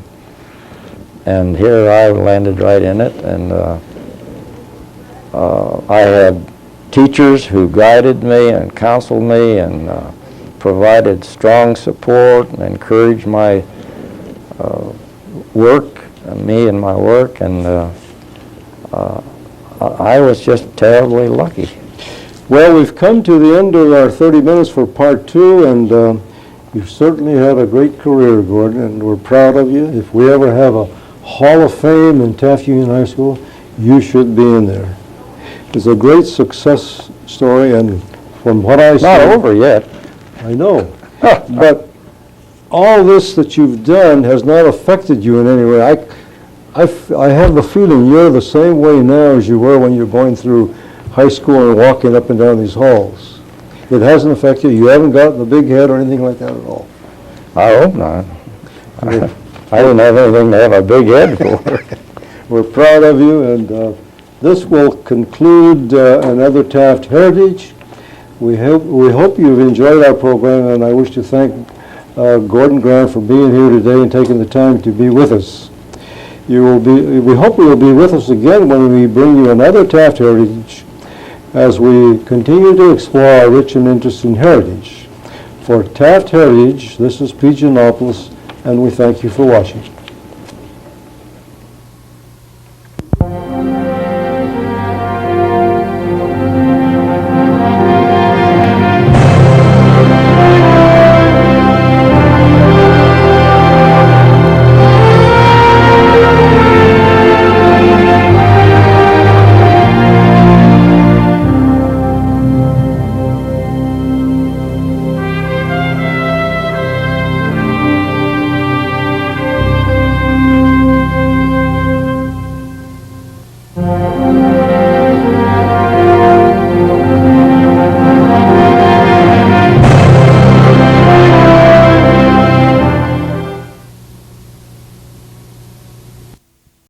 And here I landed right in it, and I had teachers who guided me and counseled me and provided strong support and encouraged my work, me and my work, and I was just terribly lucky. Well, we've come to the end of our 30 minutes for part 2, and you've certainly had a great career, Gordon, and we're proud of you. If we ever have a Hall of Fame in Taft Union High School, you should be in there. It's a great success story, and from what I see... Not over yet. I know. But all this that you've done has not affected you in any way. I have the feeling you're the same way now as you were when you're going through high school and walking up and down these halls. It hasn't affected you. You haven't gotten the big head or anything like that at all. I hope not. I didn't have anything to have a big head for. We're proud of you, and this will conclude another Taft Heritage. We hope you've enjoyed our program, and I wish to thank Gordon Graham for being here today and taking the time to be with us. We hope you will be with us again when we bring you another Taft Heritage as we continue to explore our rich and interesting heritage. For Taft Heritage, this is P. Gianopulos, and we thank you for watching.